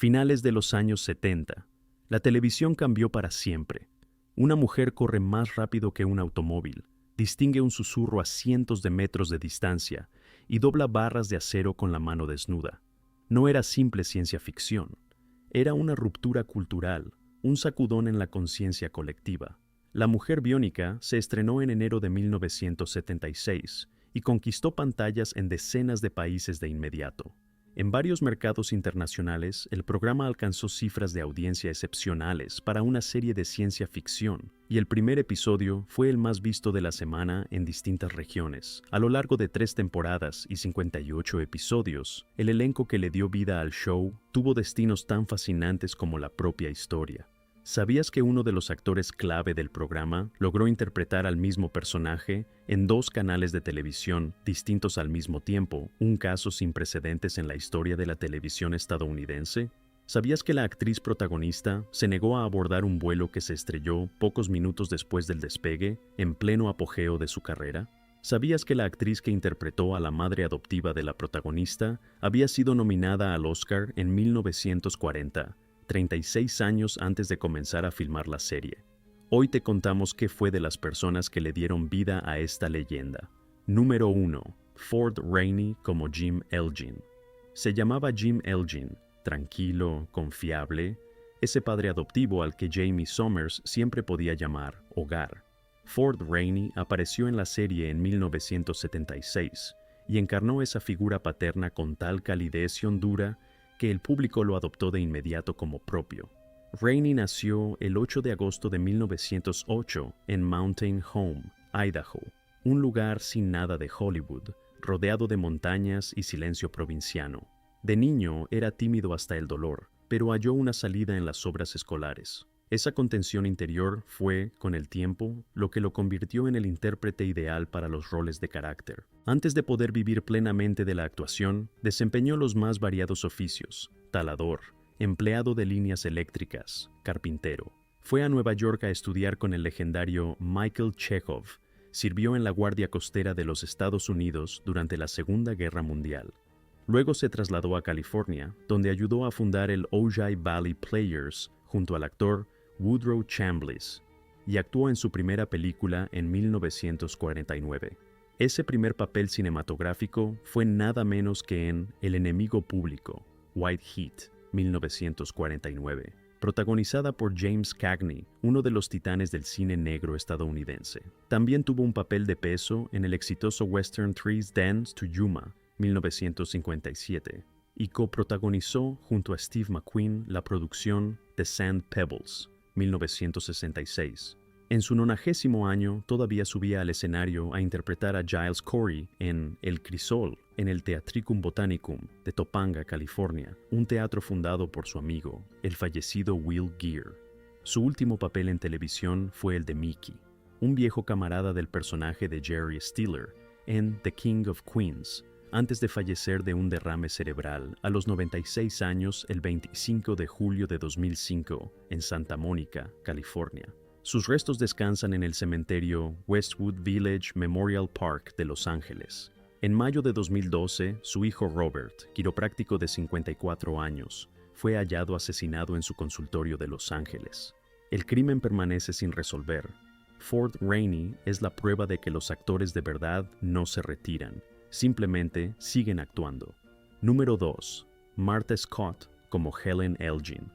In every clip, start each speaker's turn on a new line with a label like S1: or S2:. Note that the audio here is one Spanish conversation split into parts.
S1: Finales de los años 70. La televisión cambió para siempre. Una mujer corre más rápido que un automóvil, distingue un susurro a cientos de metros de distancia y dobla barras de acero con la mano desnuda. No era simple ciencia ficción. Era una ruptura cultural, un sacudón en la conciencia colectiva. La Mujer Biónica se estrenó en enero de 1976 y conquistó pantallas en decenas de países de inmediato. En varios mercados internacionales, el programa alcanzó cifras de audiencia excepcionales para una serie de ciencia ficción, y el primer episodio fue el más visto de la semana en distintas regiones. A lo largo de 3 temporadas y 58 episodios, el elenco que le dio vida al show tuvo destinos tan fascinantes como la propia historia. ¿Sabías que uno de los actores clave del programa logró interpretar al mismo personaje en 2 canales de televisión distintos al mismo tiempo, un caso sin precedentes en la historia de la televisión estadounidense? ¿Sabías que la actriz protagonista se negó a abordar un vuelo que se estrelló pocos minutos después del despegue, en pleno apogeo de su carrera? ¿Sabías que la actriz que interpretó a la madre adoptiva de la protagonista había sido nominada al Oscar en 1940? 36 años antes de comenzar a filmar la serie? Hoy te contamos qué fue de las personas que le dieron vida a esta leyenda. Número 1. Ford Rainey como Jim Elgin. Se llamaba Jim Elgin, tranquilo, confiable, ese padre adoptivo al que Jamie Sommers siempre podía llamar hogar. Ford Rainey apareció en la serie en 1976 y encarnó esa figura paterna con tal calidez y hondura que el público lo adoptó de inmediato como propio. Rainey nació el 8 de agosto de 1908 en Mountain Home, Idaho, un lugar sin nada de Hollywood, rodeado de montañas y silencio provinciano. De niño era tímido hasta el dolor, pero halló una salida en las obras escolares. Esa contención interior fue, con el tiempo, lo que lo convirtió en el intérprete ideal para los roles de carácter. Antes de poder vivir plenamente de la actuación, desempeñó los más variados oficios: talador, empleado de líneas eléctricas, carpintero. Fue a Nueva York a estudiar con el legendario Michael Chekhov. Sirvió en la Guardia Costera de los Estados Unidos durante la Segunda Guerra Mundial. Luego se trasladó a California, donde ayudó a fundar el Ojai Valley Players junto al actor Woodrow Chambliss, y actuó en su primera película en 1949. Ese primer papel cinematográfico fue nada menos que en El enemigo público, White Heat, 1949, protagonizada por James Cagney, uno de los titanes del cine negro estadounidense. También tuvo un papel de peso en el exitoso western Three's Dance to Yuma, 1957, y coprotagonizó junto a Steve McQueen la producción The Sand Pebbles, 1966. En su 90º año todavía subía al escenario a interpretar a Giles Corey en El Crisol, en el Theatricum Botanicum de Topanga, California, un teatro fundado por su amigo, el fallecido Will Geer. Su último papel en televisión fue el de Mickey, un viejo camarada del personaje de Jerry Stiller en The King of Queens, antes de fallecer de un derrame cerebral a los 96 años el 25 de julio de 2005 en Santa Mónica, California. Sus restos descansan en el cementerio Westwood Village Memorial Park de Los Ángeles. En mayo de 2012, su hijo Robert, quiropráctico de 54 años, fue hallado asesinado en su consultorio de Los Ángeles. El crimen permanece sin resolver. Ford Rainey es la prueba de que los actores de verdad no se retiran, simplemente siguen actuando. Número 2. Martha Scott como Helen Elgin.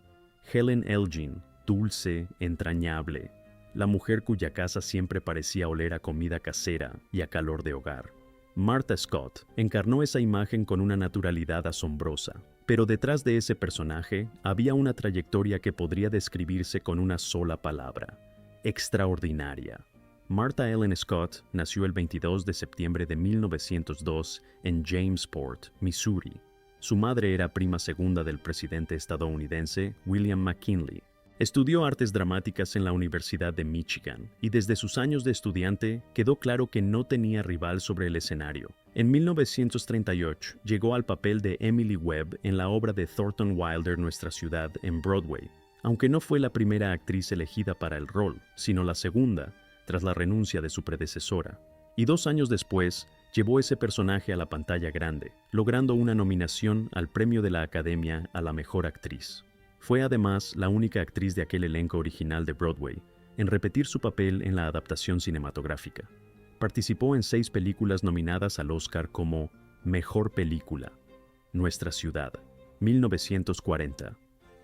S1: Helen Elgin, dulce, entrañable, la mujer cuya casa siempre parecía oler a comida casera y a calor de hogar. Martha Scott encarnó esa imagen con una naturalidad asombrosa, pero detrás de ese personaje había una trayectoria que podría describirse con una sola palabra: extraordinaria. Martha Ellen Scott nació el 22 de septiembre de 1902 en Jamesport, Missouri. Su madre era prima segunda del presidente estadounidense William McKinley. Estudió artes dramáticas en la Universidad de Michigan y desde sus años de estudiante quedó claro que no tenía rival sobre el escenario. En 1938 llegó al papel de Emily Webb en la obra de Thornton Wilder Nuestra Ciudad en Broadway, aunque no fue la primera actriz elegida para el rol, sino la segunda, tras la renuncia de su predecesora. Y 2 años después, llevó ese personaje a la pantalla grande, logrando una nominación al Premio de la Academia a la Mejor Actriz. Fue además la única actriz de aquel elenco original de Broadway en repetir su papel en la adaptación cinematográfica. Participó en 6 películas nominadas al Oscar como Mejor Película: Nuestra Ciudad, 1940,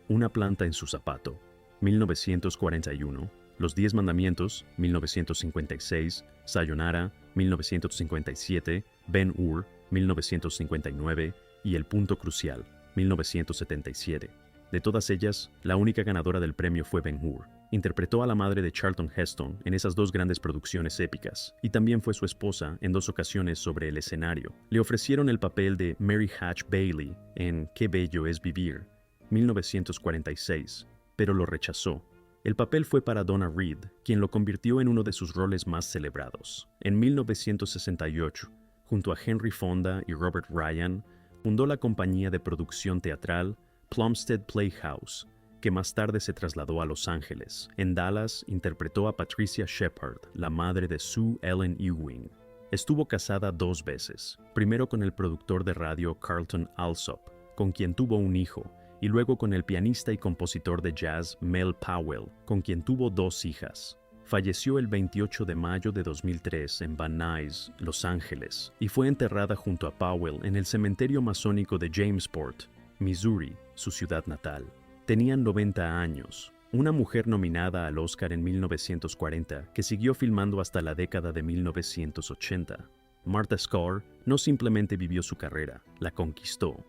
S1: Una planta en su zapato, 1941, Los 10 Mandamientos, 1956, Sayonara, 1957, Ben-Hur, 1959 y El Punto Crucial, 1977. De todas ellas, la única ganadora del premio fue Ben-Hur. Interpretó a la madre de Charlton Heston en esas 2 grandes producciones épicas, y también fue su esposa en 2 ocasiones sobre el escenario. Le ofrecieron el papel de Mary Hatch Bailey en Qué bello es vivir, 1946, pero lo rechazó. El papel fue para Donna Reed, quien lo convirtió en uno de sus roles más celebrados. En 1968, junto a Henry Fonda y Robert Ryan, fundó la compañía de producción teatral Plumstead Playhouse, que más tarde se trasladó a Los Ángeles. En Dallas interpretó a Patricia Shepard, la madre de Sue Ellen Ewing. Estuvo casada 2 veces, primero con el productor de radio Carlton Alsop, con quien tuvo un hijo, y luego con el pianista y compositor de jazz Mel Powell, con quien tuvo 2 hijas. Falleció el 28 de mayo de 2003 en Van Nuys, Los Ángeles, y fue enterrada junto a Powell en el cementerio masónico de Jamesport, Missouri, su ciudad natal. Tenían 90 años, una mujer nominada al Oscar en 1940 que siguió filmando hasta la década de 1980. Martha Sklar no simplemente vivió su carrera, la conquistó.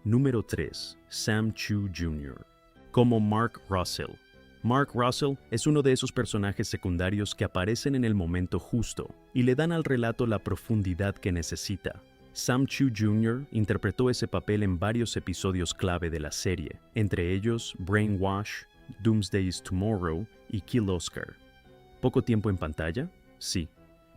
S1: Número 3. Sam Chu Jr. Como Mark Russell. Mark Russell es uno de esos personajes secundarios que aparecen en el momento justo y le dan al relato la profundidad que necesita. Sam Chu Jr. interpretó ese papel en varios episodios clave de la serie, entre ellos Brainwash, Doomsday is Tomorrow y Kill Oscar. ¿Poco tiempo en pantalla? Sí.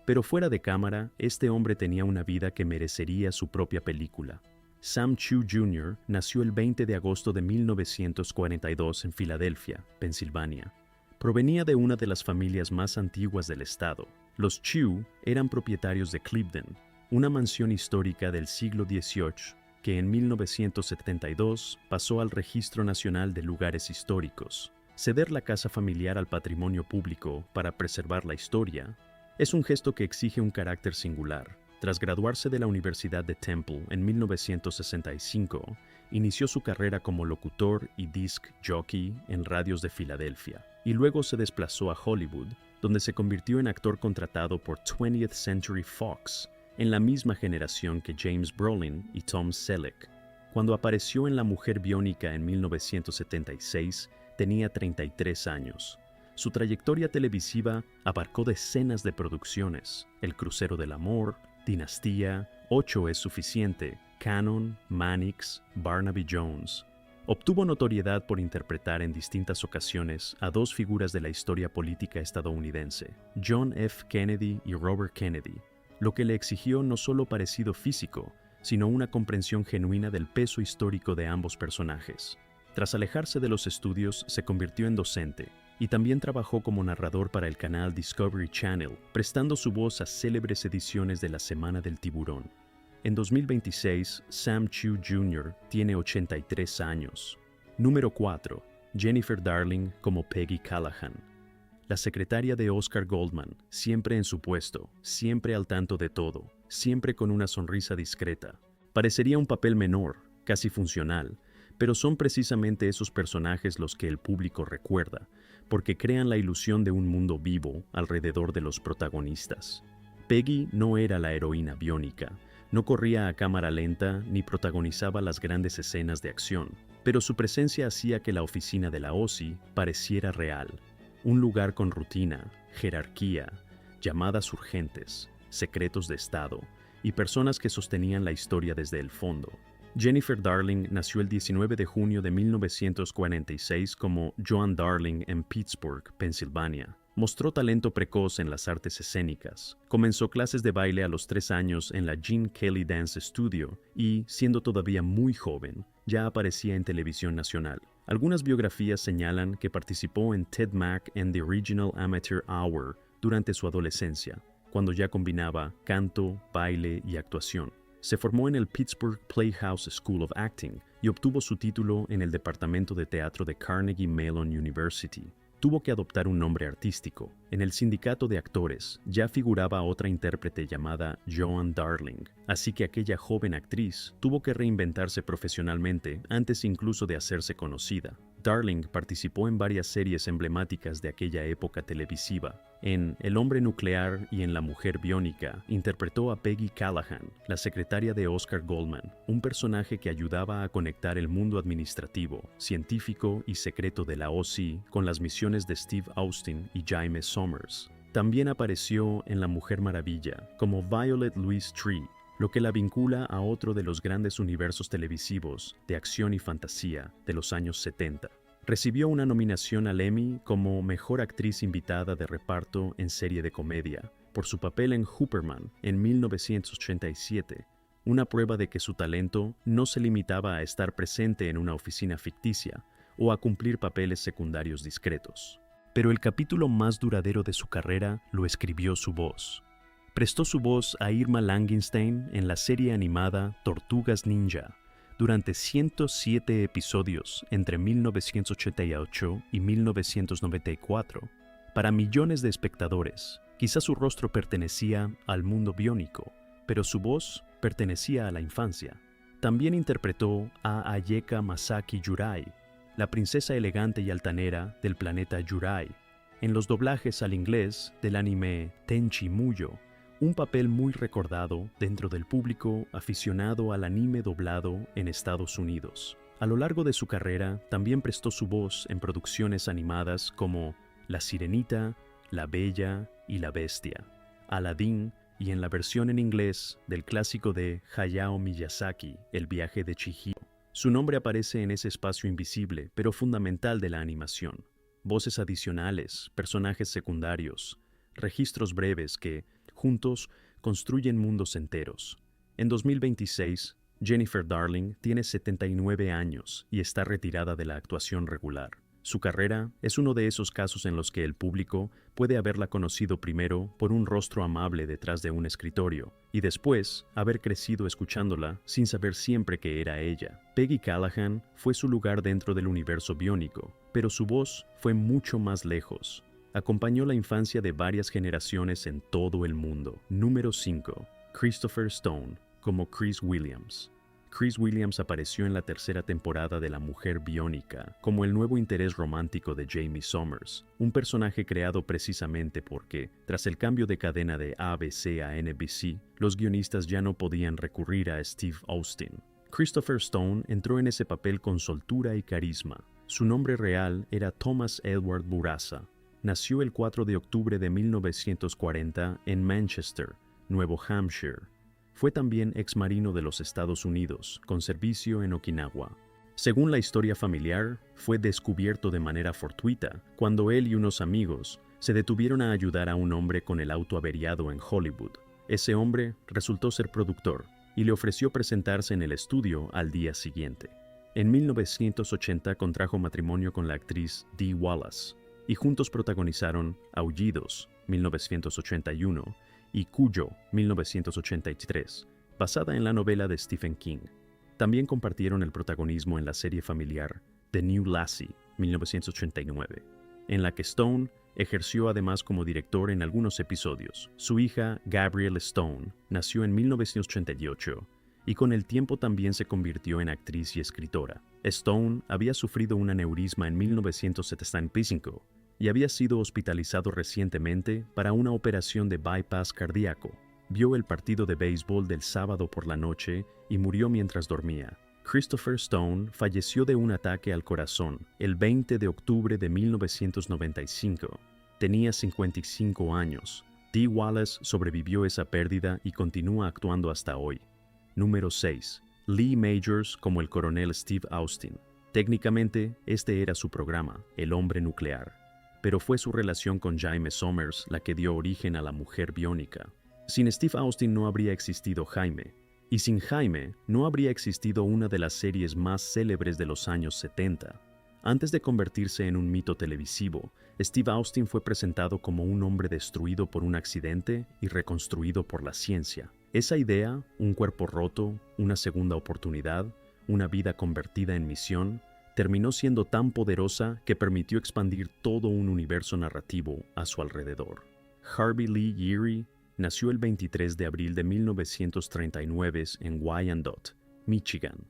S1: Pero fuera de cámara, este hombre tenía una vida que merecería su propia película. Sam Chu Jr. nació el 20 de agosto de 1942 en Filadelfia, Pensilvania. Provenía de una de las familias más antiguas del estado. Los Chu eran propietarios de Cleveland, una mansión histórica del siglo XVIII que en 1972 pasó al Registro Nacional de Lugares Históricos. Ceder la casa familiar al patrimonio público para preservar la historia es un gesto que exige un carácter singular. Tras graduarse de la Universidad de Temple en 1965, inició su carrera como locutor y disc jockey en radios de Filadelfia, y luego se desplazó a Hollywood, donde se convirtió en actor contratado por 20th Century Fox, en la misma generación que James Brolin y Tom Selleck. Cuando apareció en La Mujer Biónica en 1976, tenía 33 años. Su trayectoria televisiva abarcó decenas de producciones: El Crucero del Amor, Dinastía, 8 es suficiente, Canon, Mannix, Barnaby Jones. Obtuvo notoriedad por interpretar en distintas ocasiones a 2 figuras de la historia política estadounidense, John F. Kennedy y Robert Kennedy, lo que le exigió no solo parecido físico, sino una comprensión genuina del peso histórico de ambos personajes. Tras alejarse de los estudios, se convirtió en docente, y también trabajó como narrador para el canal Discovery Channel, prestando su voz a célebres ediciones de La Semana del Tiburón. En 2026, Sam Chu Jr. tiene 83 años. Número 4. Jennifer Darling como Peggy Callahan. La secretaria de Oscar Goldman, siempre en su puesto, siempre al tanto de todo, siempre con una sonrisa discreta. Parecería un papel menor, casi funcional, pero son precisamente esos personajes los que el público recuerda, porque crean la ilusión de un mundo vivo alrededor de los protagonistas. Peggy no era la heroína biónica, no corría a cámara lenta ni protagonizaba las grandes escenas de acción, pero su presencia hacía que la oficina de la OSI pareciera real, un lugar con rutina, jerarquía, llamadas urgentes, secretos de Estado y personas que sostenían la historia desde el fondo. Jennifer Darling nació el 19 de junio de 1946 como Joan Darling en Pittsburgh, Pensilvania. Mostró talento precoz en las artes escénicas. Comenzó clases de baile a los 3 años en la Gene Kelly Dance Studio y, siendo todavía muy joven, ya aparecía en televisión nacional. Algunas biografías señalan que participó en Ted Mack and the Original Amateur Hour durante su adolescencia. cuando ya combinaba canto, baile y actuación. Se formó en el Pittsburgh Playhouse School of Acting y obtuvo su título en el departamento de teatro de Carnegie Mellon University. Tuvo que adoptar un nombre artístico. En el sindicato de actores ya figuraba otra intérprete llamada Joan Darling, así que aquella joven actriz tuvo que reinventarse profesionalmente antes incluso de hacerse conocida. Darling participó en varias series emblemáticas de aquella época televisiva. En El hombre nuclear y en La mujer biónica interpretó a Peggy Callahan, la secretaria de Oscar Goldman, un personaje que ayudaba a conectar el mundo administrativo, científico y secreto de la OSI con las misiones de Steve Austin y Jaime Sommers. También apareció en La Mujer Maravilla como Violet Louise Tree, lo que la vincula a otro de los grandes universos televisivos de acción y fantasía de los años 70. Recibió una nominación al Emmy como Mejor Actriz Invitada de Reparto en Serie de Comedia por su papel en Hooperman en 1987, una prueba de que su talento no se limitaba a estar presente en una oficina ficticia o a cumplir papeles secundarios discretos. Pero el capítulo más duradero de su carrera lo escribió su voz. Prestó su voz a Irma Langenstein en la serie animada Tortugas Ninja durante 107 episodios entre 1988 y 1994. Para millones de espectadores, quizás su rostro pertenecía al mundo biónico, pero su voz pertenecía a la infancia. También interpretó a Ayeka Masaki Yurai, la princesa elegante y altanera del planeta Yurai, en los doblajes al inglés del anime Tenchi Muyo, un papel muy recordado dentro del público aficionado al anime doblado en Estados Unidos. A lo largo de su carrera, también prestó su voz en producciones animadas como La Sirenita, La Bella y la Bestia, Aladdin y en la versión en inglés del clásico de Hayao Miyazaki, El viaje de Chihiro. Su nombre aparece en ese espacio invisible pero fundamental de la animación. Voces adicionales, personajes secundarios, registros breves que, juntos, construyen mundos enteros. En 2026, Jennifer Darling tiene 79 años y está retirada de la actuación regular. Su carrera es uno de esos casos en los que el público puede haberla conocido primero por un rostro amable detrás de un escritorio y después haber crecido escuchándola sin saber siempre que era ella. Peggy Callahan fue su lugar dentro del universo biónico, pero su voz fue mucho más lejos. Acompañó la infancia de varias generaciones en todo el mundo. Número 5. Christopher Stone, como Chris Williams. Chris Williams apareció en la tercera temporada de La Mujer Biónica como el nuevo interés romántico de Jaime Sommers, un personaje creado precisamente porque, tras el cambio de cadena de ABC a NBC, los guionistas ya no podían recurrir a Steve Austin. Christopher Stone entró en ese papel con soltura y carisma. Su nombre real era Thomas Edward Bourassa. Nació el 4 de octubre de 1940 en Manchester, Nuevo Hampshire. Fue también exmarino de los Estados Unidos, con servicio en Okinawa. Según la historia familiar, fue descubierto de manera fortuita cuando él y unos amigos se detuvieron a ayudar a un hombre con el auto averiado en Hollywood. Ese hombre resultó ser productor y le ofreció presentarse en el estudio al día siguiente. En 1980 contrajo matrimonio con la actriz Dee Wallace y juntos protagonizaron Aullidos, 1981, y Cuyo, 1983, basada en la novela de Stephen King. También compartieron el protagonismo en la serie familiar The New Lassie, 1989, en la que Stone ejerció además como director en algunos episodios. Su hija, Gabrielle Stone, nació en 1988 y con el tiempo también se convirtió en actriz y escritora. Stone había sufrido un aneurisma en 1975 y había sido hospitalizado recientemente para una operación de bypass cardíaco. Vio el partido de béisbol del sábado por la noche y murió mientras dormía. Christopher Stone falleció de un ataque al corazón el 20 de octubre de 1995. Tenía 55 años. Dee Wallace sobrevivió esa pérdida y continúa actuando hasta hoy. Número 6. Lee Majors como el coronel Steve Austin. Técnicamente, este era su programa, El hombre nuclear, pero fue su relación con Jaime Sommers la que dio origen a La Mujer Biónica. Sin Steve Austin no habría existido Jaime, y sin Jaime no habría existido una de las series más célebres de los años 70, Antes de convertirse en un mito televisivo, Steve Austin fue presentado como un hombre destruido por un accidente y reconstruido por la ciencia. Esa idea, un cuerpo roto, una segunda oportunidad, una vida convertida en misión, terminó siendo tan poderosa que permitió expandir todo un universo narrativo a su alrededor. Harvey Lee Geary nació el 23 de abril de 1939 en Wyandotte, Michigan.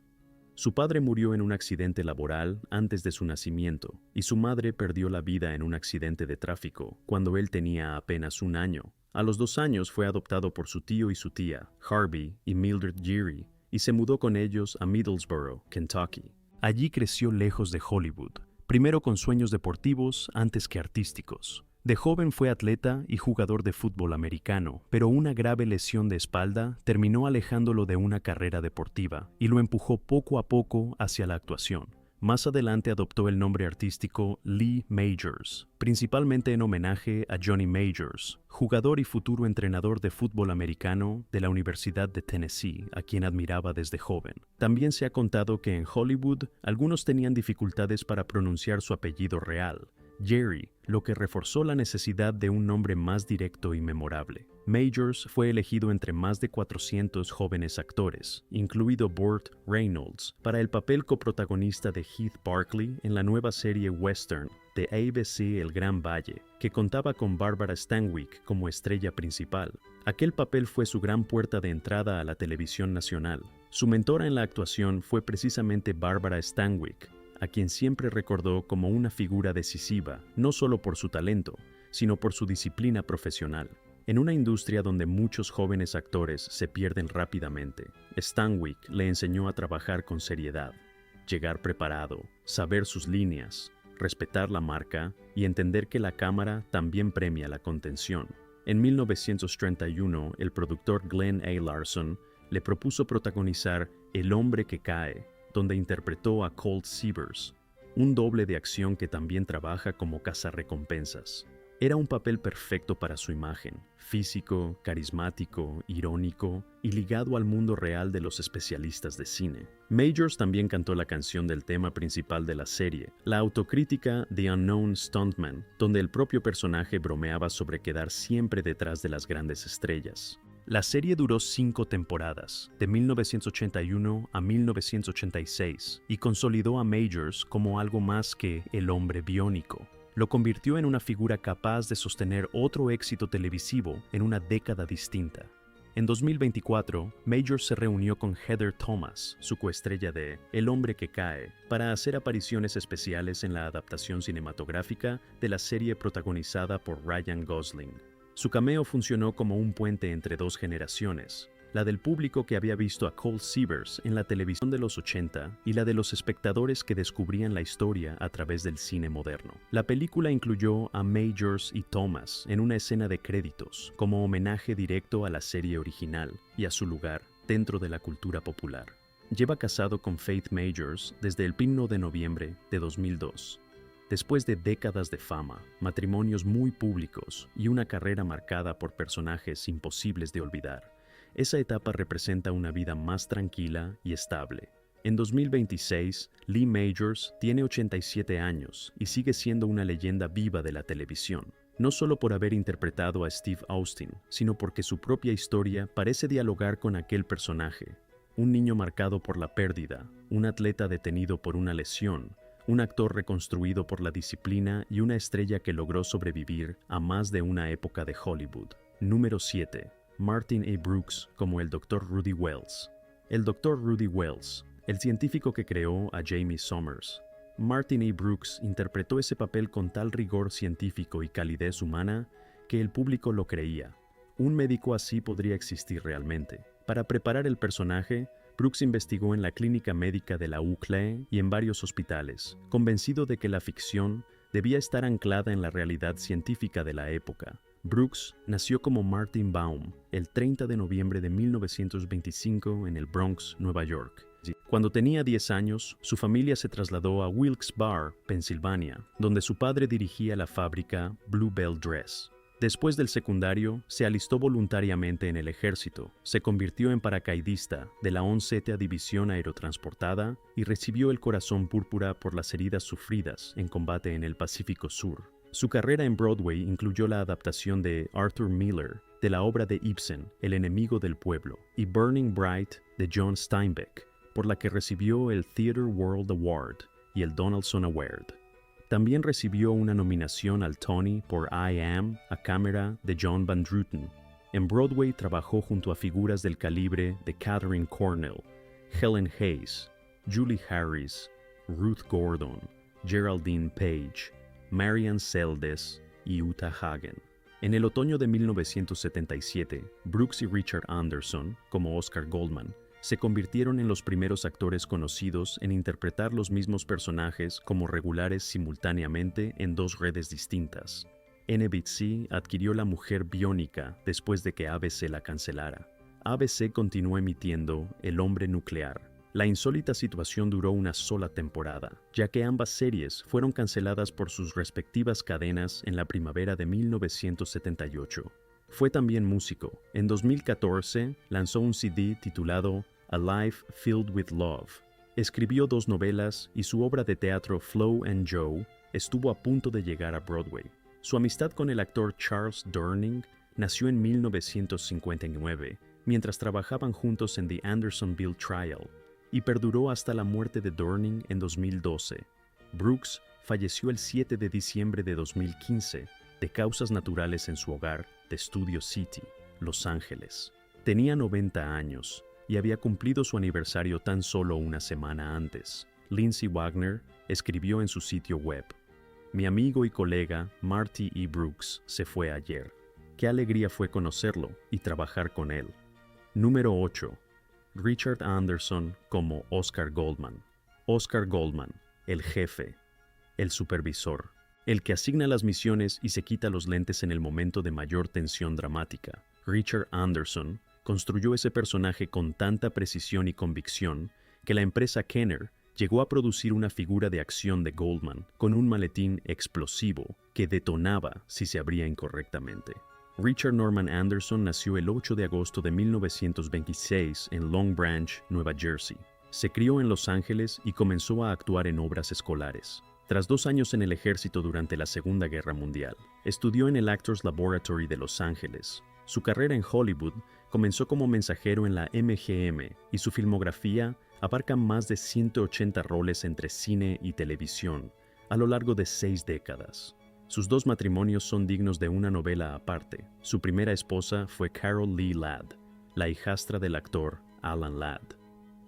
S1: Su padre murió en un accidente laboral antes de su nacimiento y su madre perdió la vida en un accidente de tráfico cuando él tenía apenas 1 año. A los 2 años fue adoptado por su tío y su tía, Harvey y Mildred Geary, y se mudó con ellos a Middlesboro, Kentucky. Allí creció lejos de Hollywood, primero con sueños deportivos antes que artísticos. De joven fue atleta y jugador de fútbol americano, pero una grave lesión de espalda terminó alejándolo de una carrera deportiva y lo empujó poco a poco hacia la actuación. Más adelante adoptó el nombre artístico Lee Majors, principalmente en homenaje a Johnny Majors, jugador y futuro entrenador de fútbol americano de la Universidad de Tennessee, a quien admiraba desde joven. También se ha contado que en Hollywood algunos tenían dificultades para pronunciar su apellido real, Geary, lo que reforzó la necesidad de un nombre más directo y memorable. Majors fue elegido entre más de 400 jóvenes actores, incluido Burt Reynolds, para el papel coprotagonista de Heath Barkley en la nueva serie western de ABC El Gran Valle, que contaba con Barbara Stanwyck como estrella principal. Aquel papel fue su gran puerta de entrada a la televisión nacional. Su mentora en la actuación fue precisamente Barbara Stanwyck, a quien siempre recordó como una figura decisiva, no solo por su talento, sino por su disciplina profesional. En una industria donde muchos jóvenes actores se pierden rápidamente, Stanwyck le enseñó a trabajar con seriedad, llegar preparado, saber sus líneas, respetar la marca y entender que la cámara también premia la contención. En 1931, el productor Glenn A. Larson le propuso protagonizar El hombre que cae, donde interpretó a Colt Seavers, un doble de acción que también trabaja como cazarrecompensas. Era un papel perfecto para su imagen, físico, carismático, irónico y ligado al mundo real de los especialistas de cine. Majors también cantó la canción del tema principal de la serie, la autocrítica The Unknown Stuntman, donde el propio personaje bromeaba sobre quedar siempre detrás de las grandes estrellas. La serie duró 5 temporadas, de 1981 a 1986, y consolidó a Majors como algo más que el hombre biónico. Lo convirtió en una figura capaz de sostener otro éxito televisivo en una década distinta. En 2024, Majors se reunió con Heather Thomas, su coestrella de El hombre que cae, para hacer apariciones especiales en la adaptación cinematográfica de la serie protagonizada por Ryan Gosling. Su cameo funcionó como un puente entre dos generaciones, la del público que había visto a Colt Seavers en la televisión de los 80 y la de los espectadores que descubrían la historia a través del cine moderno. La película incluyó a Majors y Thomas en una escena de créditos, como homenaje directo a la serie original y a su lugar dentro de la cultura popular. Lleva casado con Faith Majors desde el 1 de noviembre de 2002. Después de décadas de fama, matrimonios muy públicos y una carrera marcada por personajes imposibles de olvidar, esa etapa representa una vida más tranquila y estable. En 2026, Lee Majors tiene 87 años y sigue siendo una leyenda viva de la televisión, no solo por haber interpretado a Steve Austin, sino porque su propia historia parece dialogar con aquel personaje. Un niño marcado por la pérdida, un atleta detenido por una lesión, un actor reconstruido por la disciplina y una estrella que logró sobrevivir a más de una época de Hollywood. Número 7. Martin A. Brooks como el Dr. Rudy Wells. El Dr. Rudy Wells, el científico que creó a Jamie Summers. Martin A. Brooks interpretó ese papel con tal rigor científico y calidez humana que el público lo creía. Un médico así podría existir realmente. Para preparar el personaje, Brooks investigó en la clínica médica de la UCLA y en varios hospitales, convencido de que la ficción debía estar anclada en la realidad científica de la época. Brooks nació como Martin Baum el 30 de noviembre de 1925 en el Bronx, Nueva York. Cuando tenía 10 años, su familia se trasladó a Wilkes Barre, Pensilvania, donde su padre dirigía la fábrica Bluebell Dress. Después del secundario, se alistó voluntariamente en el ejército, se convirtió en paracaidista de la 11ª División Aerotransportada y recibió el Corazón Púrpura por las heridas sufridas en combate en el Pacífico Sur. Su carrera en Broadway incluyó la adaptación de Arthur Miller de la obra de Ibsen, El enemigo del pueblo, y Burning Bright de John Steinbeck, por la que recibió el Theatre World Award y el Donaldson Award. También recibió una nominación al Tony por I Am, a cámara de John Van Druten. En Broadway trabajó junto a figuras del calibre de Katharine Cornell, Helen Hayes, Julie Harris, Ruth Gordon, Geraldine Page, Marian Seldes y Uta Hagen. En el otoño de 1977, Brooks y Richard Anderson, como Oscar Goldman, se convirtieron en los primeros actores conocidos en interpretar los mismos personajes como regulares simultáneamente en dos redes distintas. NBC adquirió La Mujer Biónica después de que ABC la cancelara. ABC continuó emitiendo El Hombre Nuclear. La insólita situación duró una sola temporada, ya que ambas series fueron canceladas por sus respectivas cadenas en la primavera de 1978. Fue también músico. En 2014 lanzó un CD titulado A Life Filled with Love. Escribió 2 novelas y su obra de teatro Flo and Joe estuvo a punto de llegar a Broadway. Su amistad con el actor Charles Durning nació en 1959, mientras trabajaban juntos en The Andersonville Trial, y perduró hasta la muerte de Durning en 2012. Brooks falleció el 7 de diciembre de 2015 de causas naturales en su hogar de Studio City, Los Ángeles. Tenía 90 años y había cumplido su aniversario tan solo una semana antes. Lindsay Wagner escribió en su sitio web: "Mi amigo y colega Marty E. Brooks se fue ayer. Qué alegría fue conocerlo y trabajar con él". Número 8. Richard Anderson como Oscar Goldman. Oscar Goldman, el jefe, el supervisor, el que asigna las misiones y se quita los lentes en el momento de mayor tensión dramática. Richard Anderson construyó ese personaje con tanta precisión y convicción que la empresa Kenner llegó a producir una figura de acción de Goldman con un maletín explosivo que detonaba si se abría incorrectamente. Richard Norman Anderson nació el 8 de agosto de 1926 en Long Branch, Nueva Jersey. Se crió en Los Ángeles y comenzó a actuar en obras escolares. Tras 2 años en el ejército durante la Segunda Guerra Mundial, estudió en el Actors Laboratory de Los Ángeles. Su carrera en Hollywood comenzó como mensajero en la MGM y su filmografía abarca más de 180 roles entre cine y televisión a lo largo de 6 décadas. Sus 2 matrimonios son dignos de una novela aparte. Su primera esposa fue Carol Lee Ladd, la hijastra del actor Alan Ladd.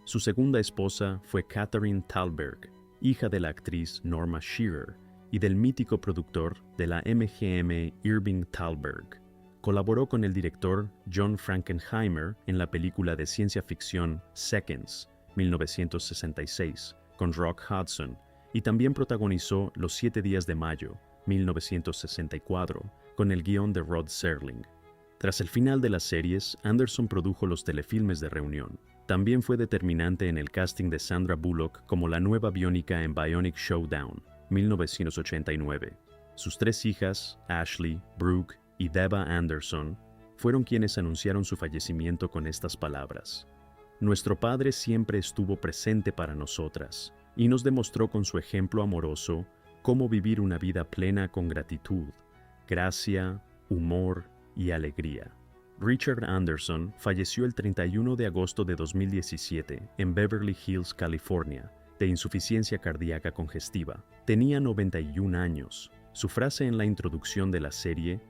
S1: Su segunda esposa fue Catherine Thalberg, hija de la actriz Norma Shearer y del mítico productor de la MGM Irving Thalberg. Colaboró con el director John Frankenheimer en la película de ciencia ficción Seconds, 1966, con Rock Hudson, y también protagonizó Los 7 días de mayo, 1964, con el guión de Rod Serling. Tras el final de las series, Anderson produjo los telefilmes de reunión. También fue determinante en el casting de Sandra Bullock como la nueva biónica en Bionic Showdown, 1989. Sus 3 hijas, Ashley, Brooke y Deva Anderson, fueron quienes anunciaron su fallecimiento con estas palabras: "Nuestro padre siempre estuvo presente para nosotras y nos demostró con su ejemplo amoroso cómo vivir una vida plena con gratitud, gracia, humor y alegría". Richard Anderson falleció el 31 de agosto de 2017 en Beverly Hills, California, de insuficiencia cardíaca congestiva. Tenía 91 años. Su frase en la introducción de la serie,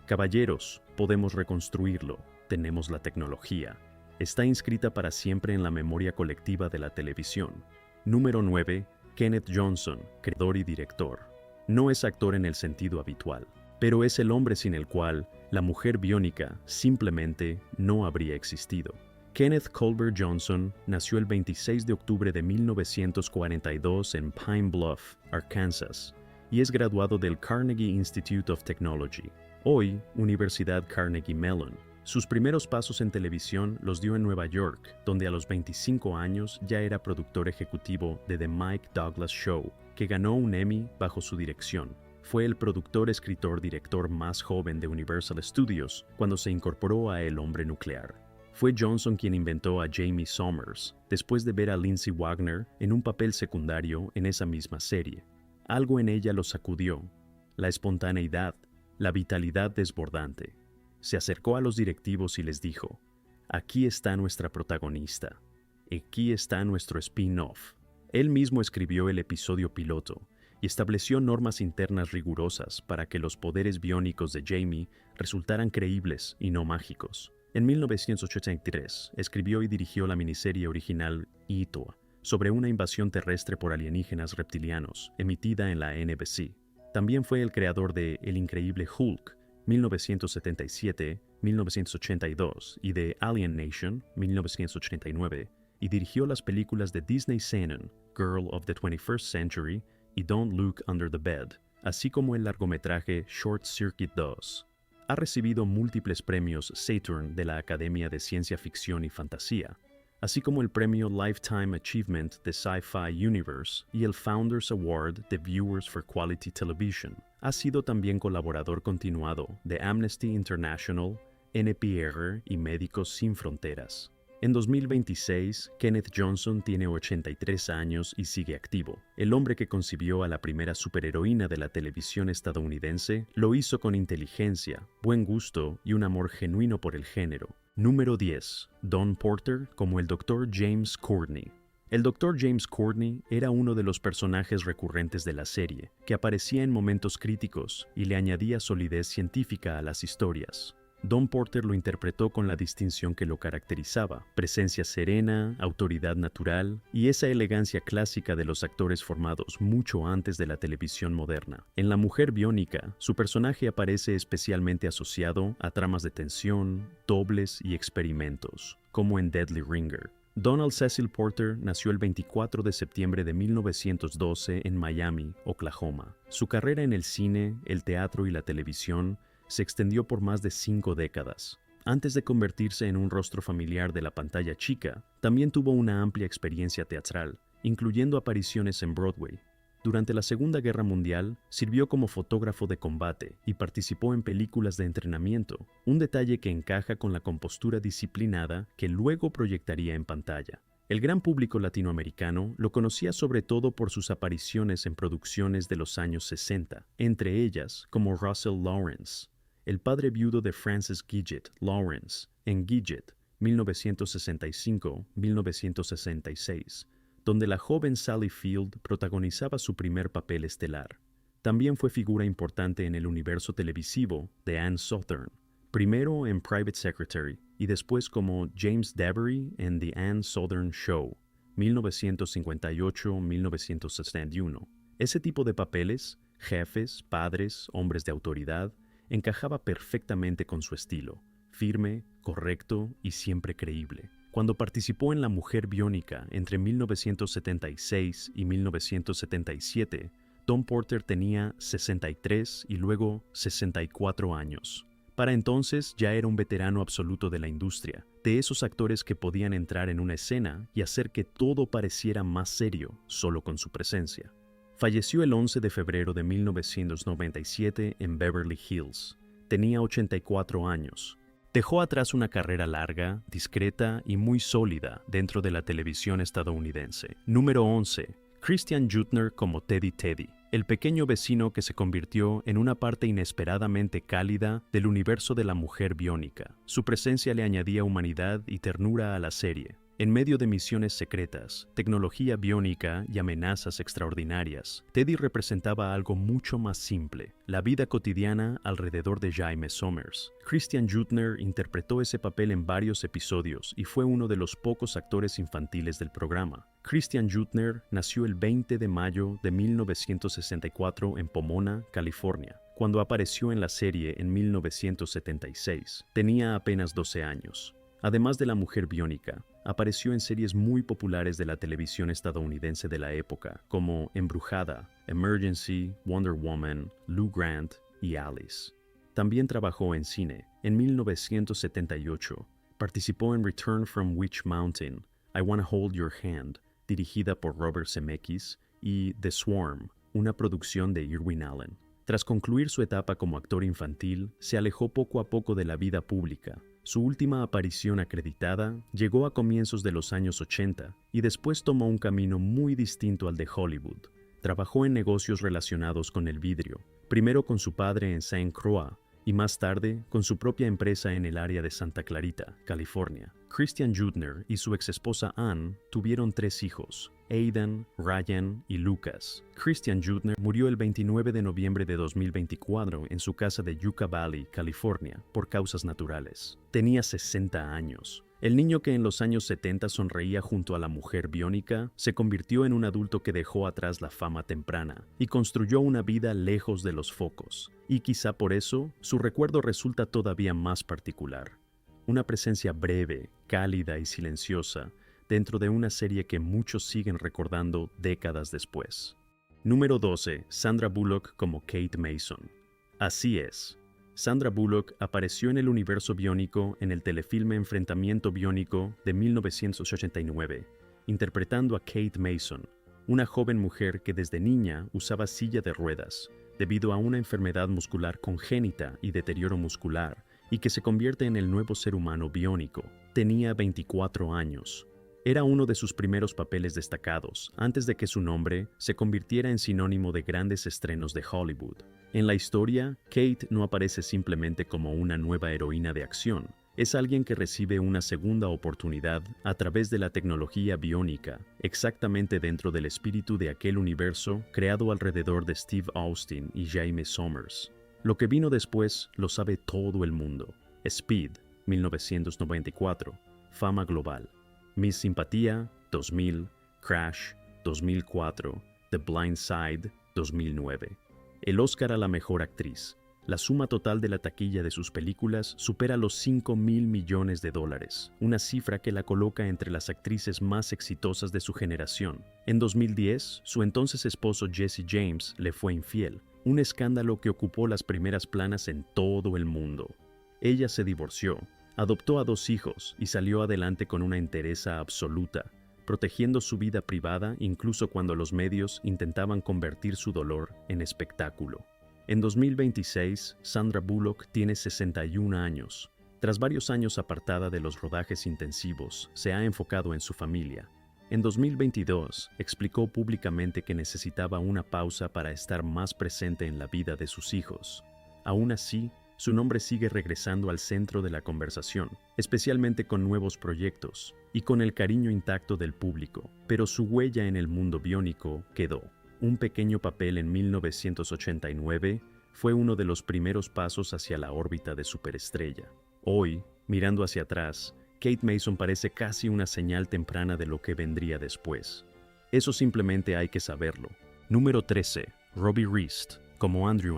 S1: "Caballeros, podemos reconstruirlo, tenemos la tecnología", está inscrita para siempre en la memoria colectiva de la televisión. Número 9. Kenneth Johnson, creador y director. No es actor en el sentido habitual, pero es el hombre sin el cual La Mujer Biónica simplemente no habría existido. Kenneth Colbert Johnson nació el 26 de octubre de 1942 en Pine Bluff, Arkansas, y es graduado del Carnegie Institute of Technology, hoy Universidad Carnegie Mellon. Sus primeros pasos en televisión los dio en Nueva York, donde a los 25 años ya era productor ejecutivo de The Mike Douglas Show, que ganó un Emmy bajo su dirección. fue el productor-escritor-director más joven de Universal Studios cuando se incorporó a El Hombre Nuclear. Fue Johnson quien inventó a Jamie Sommers, después de ver a Lindsay Wagner en un papel secundario en esa misma serie. Algo en ella lo sacudió, la espontaneidad, la vitalidad desbordante. Se acercó a los directivos y les dijo: aquí está nuestra protagonista, aquí está nuestro spin-off. Él mismo escribió el episodio piloto y estableció normas internas rigurosas para que los poderes biónicos de Jamie resultaran creíbles y no mágicos. En 1983, escribió y dirigió la miniserie original Ito, sobre una invasión terrestre por alienígenas reptilianos, emitida en la NBC. También fue el creador de El Increíble Hulk, 1977-1982, y de Alien Nation, 1989, y dirigió las películas de Disney Xenon, Girl of the 21st Century, y Don't Look Under the Bed, así como el largometraje Short Circuit 2. Ha recibido múltiples premios Saturn de la Academia de Ciencia Ficción y Fantasía, así como el premio Lifetime Achievement de Sci-Fi Universe y el Founders Award de Viewers for Quality Television. Ha sido también colaborador continuado de Amnesty International, NPR y Médicos Sin Fronteras. En 2026, Kenneth Johnson tiene 83 años y sigue activo. El hombre que concibió a la primera superheroína de la televisión estadounidense lo hizo con inteligencia, buen gusto y un amor genuino por el género. Número 10. Don Porter como el Dr. James Courtney. El Dr. James Courtney era uno de los personajes recurrentes de la serie, que aparecía en momentos críticos y le añadía solidez científica a las historias. Don Porter lo interpretó con la distinción que lo caracterizaba: presencia serena, autoridad natural y esa elegancia clásica de los actores formados mucho antes de la televisión moderna. En La Mujer Biónica, su personaje aparece especialmente asociado a tramas de tensión, dobles y experimentos, como en Deadly Ringer. Donald Cecil Porter nació el 24 de septiembre de 1912 en Miami, Oklahoma. Su carrera en el cine, el teatro y la televisión se extendió por más de 5 décadas. Antes de convertirse en un rostro familiar de la pantalla chica, también tuvo una amplia experiencia teatral, incluyendo apariciones en Broadway. Durante la Segunda Guerra Mundial, sirvió como fotógrafo de combate y participó en películas de entrenamiento, un detalle que encaja con la compostura disciplinada que luego proyectaría en pantalla. El gran público latinoamericano lo conocía sobre todo por sus apariciones en producciones de los años 60, entre ellas como Russell Lawrence, el padre viudo de Frances Gidget Lawrence, en Gidget, 1965-1966, donde la joven Sally Field protagonizaba su primer papel estelar. También fue figura importante en el universo televisivo de Ann Sothern, primero en Private Secretary y después como James Devery en The Ann Sothern Show, 1958-1961. Ese tipo de papeles, jefes, padres, hombres de autoridad, encajaba perfectamente con su estilo, firme, correcto y siempre creíble. Cuando participó en La Mujer Biónica entre 1976 y 1977, Don Porter tenía 63 y luego 64 años. Para entonces ya era un veterano absoluto de la industria, de esos actores que podían entrar en una escena y hacer que todo pareciera más serio solo con su presencia. Falleció el 11 de febrero de 1997 en Beverly Hills. Tenía 84 años. Dejó atrás una carrera larga, discreta y muy sólida dentro de la televisión estadounidense. Número 11. Christian Jutner como Teddy Teddy, el pequeño vecino que se convirtió en una parte inesperadamente cálida del universo de La Mujer Biónica. Su presencia le añadía humanidad y ternura a la serie. En medio de misiones secretas, tecnología biónica y amenazas extraordinarias, Teddy representaba algo mucho más simple, la vida cotidiana alrededor de Jaime Sommers. Christian Jutner interpretó ese papel en varios episodios y fue uno de los pocos actores infantiles del programa. Christian Jutner nació el 20 de mayo de 1964 en Pomona, California. Cuando apareció en la serie en 1976, tenía apenas 12 años. Además de La Mujer Biónica, apareció en series muy populares de la televisión estadounidense de la época, como Embrujada, Emergency, Wonder Woman, Lou Grant y Alice. También trabajó en cine. En 1978, participó en Return from Witch Mountain, I Wanna Hold Your Hand, dirigida por Robert Zemeckis, y The Swarm, una producción de Irwin Allen. Tras concluir su etapa como actor infantil, se alejó poco a poco de la vida pública. Su última aparición acreditada llegó a comienzos de los años 80 y después tomó un camino muy distinto al de Hollywood. Trabajó en negocios relacionados con el vidrio, primero con su padre en Saint Croix y más tarde con su propia empresa en el área de Santa Clarita, California. Christian Juttner y su exesposa Ann tuvieron 3 hijos, Aidan, Ryan y Lucas. Christian Juttner murió el 29 de noviembre de 2024 en su casa de Yucca Valley, California, por causas naturales. Tenía 60 años. El niño que en los años 70 sonreía junto a la mujer biónica se convirtió en un adulto que dejó atrás la fama temprana y construyó una vida lejos de los focos. Y quizá por eso, su recuerdo resulta todavía más particular. Una presencia breve, cálida y silenciosa dentro de una serie que muchos siguen recordando décadas después. Número 12. Sandra Bullock como Kate Mason. Así es. Sandra Bullock apareció en el universo biónico en el telefilme Enfrentamiento Biónico de 1989, interpretando a Kate Mason, una joven mujer que desde niña usaba silla de ruedas debido a una enfermedad muscular congénita y deterioro muscular, y que se convierte en el nuevo ser humano biónico. Tenía 24 años. Era uno de sus primeros papeles destacados, antes de que su nombre se convirtiera en sinónimo de grandes estrenos de Hollywood. En la historia, Kate no aparece simplemente como una nueva heroína de acción. Es alguien que recibe una segunda oportunidad a través de la tecnología biónica, exactamente dentro del espíritu de aquel universo creado alrededor de Steve Austin y Jaime Sommers. Lo que vino después lo sabe todo el mundo. Speed, 1994, fama global. Miss Simpatía, 2000, Crash, 2004, The Blind Side, 2009. El Oscar a la mejor actriz. La suma total de la taquilla de sus películas supera los $5,000 millones, una cifra que la coloca entre las actrices más exitosas de su generación. En 2010, su entonces esposo Jesse James le fue infiel, un escándalo que ocupó las primeras planas en todo el mundo. Ella se divorció, adoptó a 2 hijos y salió adelante con una entereza absoluta, protegiendo su vida privada incluso cuando los medios intentaban convertir su dolor en espectáculo. En 2026, Sandra Bullock tiene 61 años. Tras varios años apartada de los rodajes intensivos, se ha enfocado en su familia. En 2022, explicó públicamente que necesitaba una pausa para estar más presente en la vida de sus hijos. Aún así, su nombre sigue regresando al centro de la conversación, especialmente con nuevos proyectos y con el cariño intacto del público, pero su huella en el mundo biónico quedó. Un pequeño papel en 1989 fue uno de los primeros pasos hacia la órbita de superestrella. Hoy, mirando hacia atrás, Kate Mason parece casi una señal temprana de lo que vendría después. Eso simplemente hay que saberlo. Número 13. Robbie Rist, como Andrew,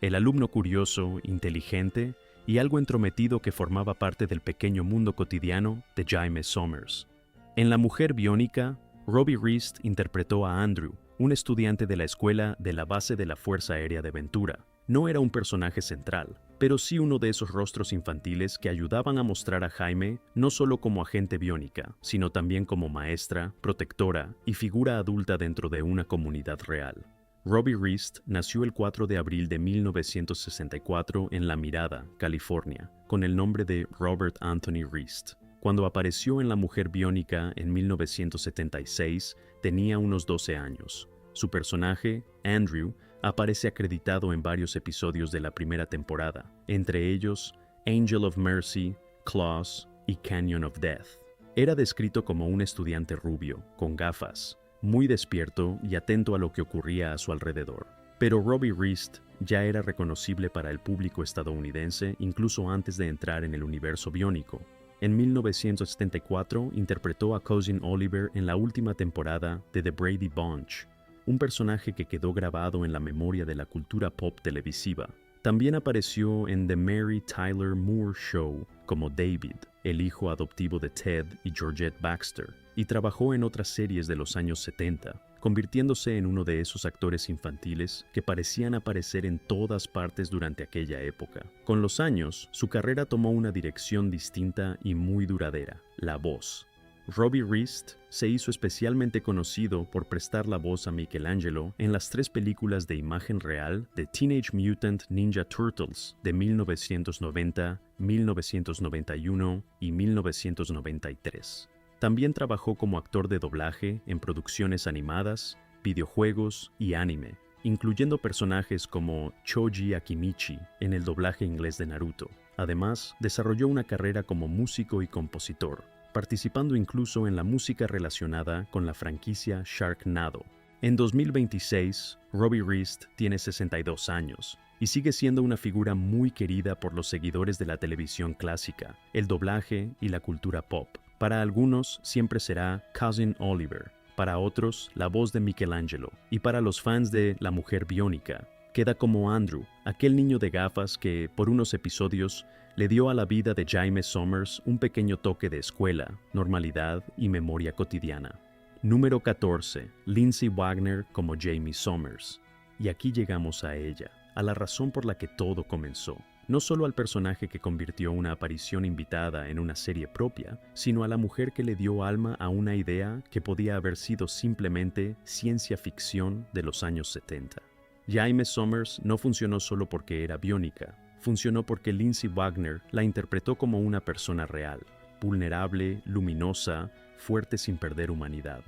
S1: el alumno curioso, inteligente y algo entrometido que formaba parte del pequeño mundo cotidiano de Jaime Sommers. En La Mujer Biónica, Robbie Rist interpretó a Andrew, un estudiante de la escuela de la base de la Fuerza Aérea de Ventura. No era un personaje central, pero sí uno de esos rostros infantiles que ayudaban a mostrar a Jaime no solo como agente biónica, sino también como maestra, protectora y figura adulta dentro de una comunidad real. Robbie Rist nació el 4 de abril de 1964 en La Mirada, California, con el nombre de Robert Anthony Rist. Cuando apareció en La Mujer Biónica en 1976, tenía unos 12 años. Su personaje, Andrew, aparece acreditado en varios episodios de la primera temporada, entre ellos Angel of Mercy, Claws y Canyon of Death. Era descrito como un estudiante rubio, con gafas, muy despierto y atento a lo que ocurría a su alrededor. Pero Robbie Rist ya era reconocible para el público estadounidense incluso antes de entrar en el universo biónico. En 1974 interpretó a Cousin Oliver en la última temporada de The Brady Bunch, un personaje que quedó grabado en la memoria de la cultura pop televisiva. También apareció en The Mary Tyler Moore Show como David, el hijo adoptivo de Ted y Georgette Baxter, y trabajó en otras series de los años 70, convirtiéndose en uno de esos actores infantiles que parecían aparecer en todas partes durante aquella época. Con los años, su carrera tomó una dirección distinta y muy duradera: la voz. Robbie Rist se hizo especialmente conocido por prestar la voz a Michelangelo en las 3 películas de imagen real de Teenage Mutant Ninja Turtles de 1990, 1991 y 1993. También trabajó como actor de doblaje en producciones animadas, videojuegos y anime, incluyendo personajes como Choji Akimichi en el doblaje inglés de Naruto. Además, desarrolló una carrera como músico y compositor, participando incluso en la música relacionada con la franquicia Sharknado. En 2026, Robbie Rist tiene 62 años y sigue siendo una figura muy querida por los seguidores de la televisión clásica, el doblaje y la cultura pop. Para algunos siempre será Cousin Oliver, para otros la voz de Michelangelo, y para los fans de La Mujer Biónica, queda como Andrew, aquel niño de gafas que, por unos episodios, le dio a la vida de Jaime Sommers un pequeño toque de escuela, normalidad y memoria cotidiana. Número 14. Lindsay Wagner como Jamie Sommers. Y aquí llegamos a ella, a la razón por la que todo comenzó. No solo al personaje que convirtió una aparición invitada en una serie propia, sino a la mujer que le dio alma a una idea que podía haber sido simplemente ciencia ficción de los años 70. Jaime Sommers no funcionó solo porque era biónica, funcionó porque Lindsay Wagner la interpretó como una persona real, vulnerable, luminosa, fuerte sin perder humanidad.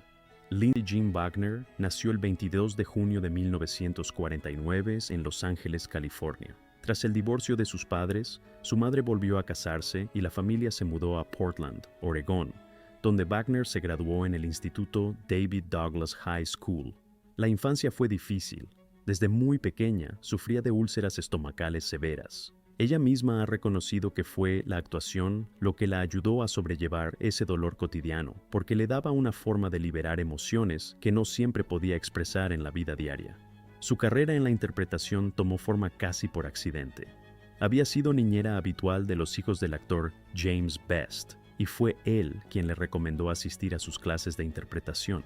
S1: Lindsay Jean Wagner nació el 22 de junio de 1949 en Los Ángeles, California. Tras el divorcio de sus padres, su madre volvió a casarse y la familia se mudó a Portland, Oregón, donde Wagner se graduó en el Instituto David Douglas High School. La infancia fue difícil. Desde muy pequeña sufría de úlceras estomacales severas. Ella misma ha reconocido que fue la actuación lo que la ayudó a sobrellevar ese dolor cotidiano, porque le daba una forma de liberar emociones que no siempre podía expresar en la vida diaria. Su carrera en la interpretación tomó forma casi por accidente. Había sido niñera habitual de los hijos del actor James Best, y fue él quien le recomendó asistir a sus clases de interpretación.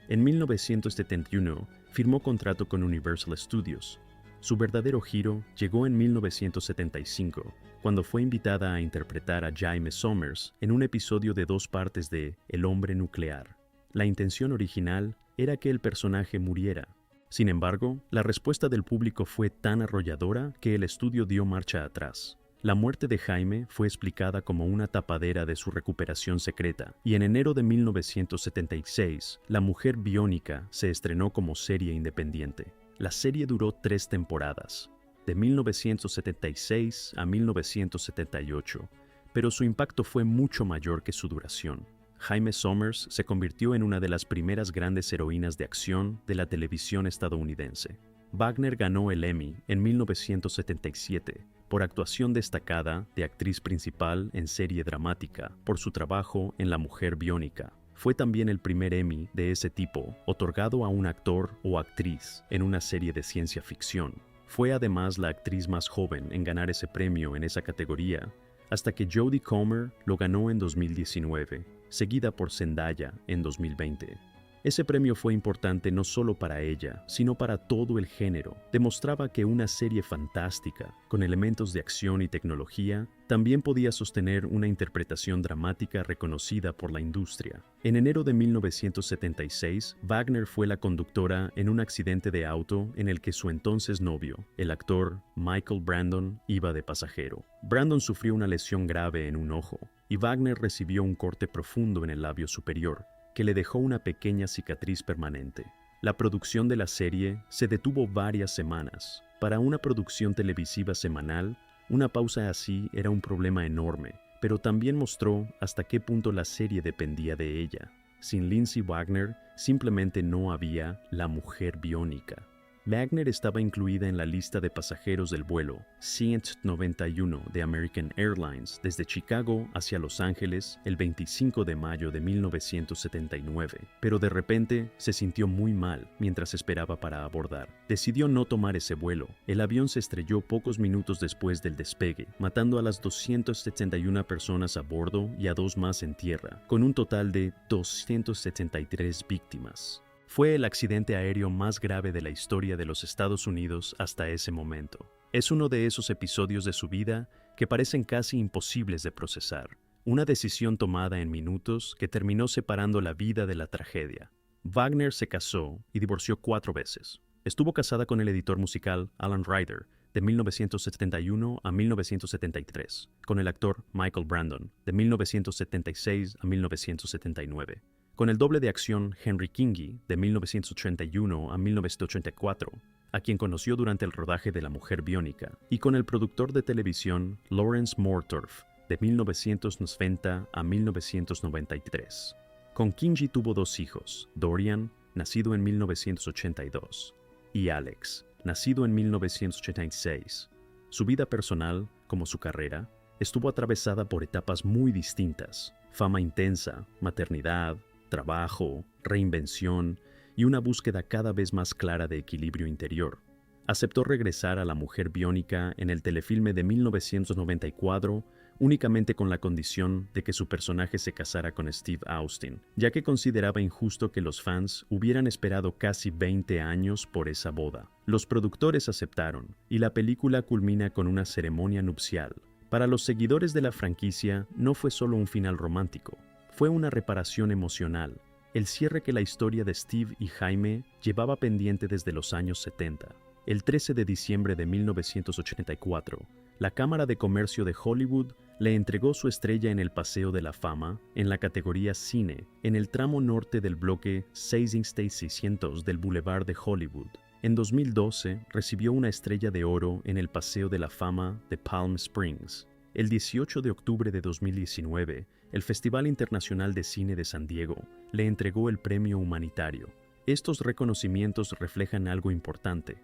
S1: En 1971, firmó contrato con Universal Studios. Su verdadero giro llegó en 1975, cuando fue invitada a interpretar a Jaime Sommers en un episodio de 2 partes de El hombre nuclear. La intención original era que el personaje muriera. Sin embargo, la respuesta del público fue tan arrolladora que el estudio dio marcha atrás. La muerte de Jaime fue explicada como una tapadera de su recuperación secreta, y en enero de 1976, La Mujer Biónica se estrenó como serie independiente. La serie duró 3 temporadas, de 1976 a 1978, pero su impacto fue mucho mayor que su duración. Jaime Sommers se convirtió en una de las primeras grandes heroínas de acción de la televisión estadounidense. Wagner ganó el Emmy en 1977 por actuación destacada de actriz principal en serie dramática por su trabajo en La Mujer Biónica. Fue también el primer Emmy de ese tipo otorgado a un actor o actriz en una serie de ciencia ficción. Fue además la actriz más joven en ganar ese premio en esa categoría, hasta que Jodie Comer lo ganó en 2019, seguida por Zendaya en 2020. Ese premio fue importante no solo para ella, sino para todo el género. Demostraba que una serie fantástica, con elementos de acción y tecnología, también podía sostener una interpretación dramática reconocida por la industria. En enero de 1976, Wagner fue la conductora en un accidente de auto en el que su entonces novio, el actor Michael Brandon, iba de pasajero. Brandon sufrió una lesión grave en un ojo, y Wagner recibió un corte profundo en el labio superior, que le dejó una pequeña cicatriz permanente. La producción de la serie se detuvo varias semanas. Para una producción televisiva semanal, una pausa así era un problema enorme, pero también mostró hasta qué punto la serie dependía de ella. Sin Lindsay Wagner, simplemente no había La Mujer Biónica. Wagner estaba incluida en la lista de pasajeros del vuelo CNT-91 de American Airlines desde Chicago hacia Los Ángeles el 25 de mayo de 1979, pero de repente se sintió muy mal mientras esperaba para abordar. Decidió no tomar ese vuelo. El avión se estrelló pocos minutos después del despegue, matando a las 271 personas a bordo y a 2 más en tierra, con un total de 273 víctimas. Fue el accidente aéreo más grave de la historia de los Estados Unidos hasta ese momento. Es uno de esos episodios de su vida que parecen casi imposibles de procesar. una decisión tomada en minutos que terminó separando la vida de la tragedia. Wagner se casó y divorció 4 veces. Estuvo casada con el editor musical Alan Ryder, de 1971 a 1973, con el actor Michael Brandon, de 1976 a 1979, con el doble de acción Henry Kingi, de 1981 a 1984, a quien conoció durante el rodaje de La Mujer Biónica, y con el productor de televisión Lawrence Mortorf, de 1990 a 1993. Con Kingi tuvo 2 hijos, Dorian, nacido en 1982, y Alex, nacido en 1986. Su vida personal, como su carrera, estuvo atravesada por etapas muy distintas: fama intensa, maternidad, trabajo, reinvención y una búsqueda cada vez más clara de equilibrio interior. Aceptó regresar a La Mujer Biónica en el telefilme de 1994 únicamente con la condición de que su personaje se casara con Steve Austin, ya que consideraba injusto que los fans hubieran esperado casi 20 años por esa boda. Los productores aceptaron, y la película culmina con una ceremonia nupcial. Para los seguidores de la franquicia, no fue solo un final romántico, fue una reparación emocional, el cierre que la historia de Steve y Jaime llevaba pendiente desde los años 70. El 13 de diciembre de 1984, la Cámara de Comercio de Hollywood le entregó su estrella en el Paseo de la Fama en la categoría Cine, en el tramo norte del bloque 6 Interstate 600 del Boulevard de Hollywood. En 2012 recibió una estrella de oro en el Paseo de la Fama de Palm Springs. El 18 de octubre de 2019, el Festival Internacional de Cine de San Diego le entregó el premio humanitario. Estos reconocimientos reflejan algo importante.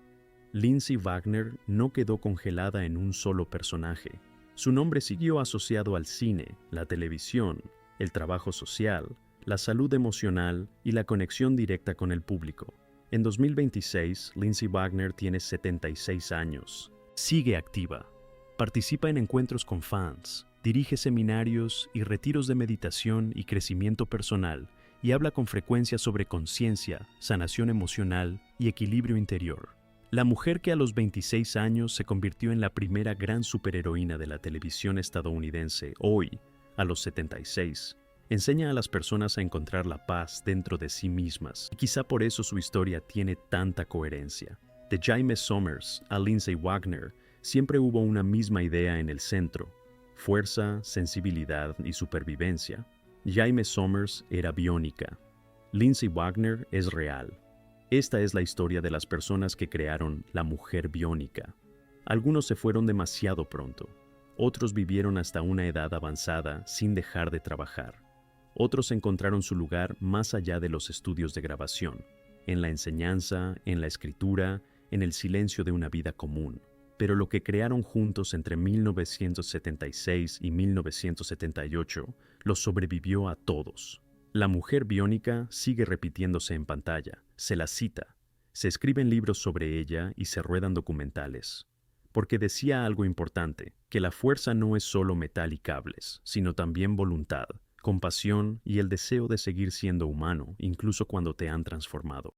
S1: Lindsay Wagner no quedó congelada en un solo personaje. Su nombre siguió asociado al cine, la televisión, el trabajo social, la salud emocional y la conexión directa con el público. En 2026, Lindsay Wagner tiene 76 años. Sigue activa. Participa en encuentros con fans, dirige seminarios y retiros de meditación y crecimiento personal, y habla con frecuencia sobre conciencia, sanación emocional y equilibrio interior. La mujer que a los 26 años se convirtió en la primera gran superheroína de la televisión estadounidense, hoy, a los 76, enseña a las personas a encontrar la paz dentro de sí mismas, y quizá por eso su historia tiene tanta coherencia. De Jaime Sommers a Lindsay Wagner, siempre hubo una misma idea en el centro: fuerza, sensibilidad y supervivencia. Jaime Sommers era biónica. Lindsay Wagner es real. Esta es la historia de las personas que crearon La Mujer Biónica. Algunos se fueron demasiado pronto. Otros vivieron hasta una edad avanzada sin dejar de trabajar. Otros encontraron su lugar más allá de los estudios de grabación, en la enseñanza, en la escritura, en el silencio de una vida común. Pero lo que crearon juntos entre 1976 y 1978 los sobrevivió a todos. La Mujer Biónica sigue repitiéndose en pantalla, se la cita, se escriben libros sobre ella y se ruedan documentales. Porque decía algo importante, que la fuerza no es solo metal y cables, sino también voluntad, compasión y el deseo de seguir siendo humano, incluso cuando te han transformado.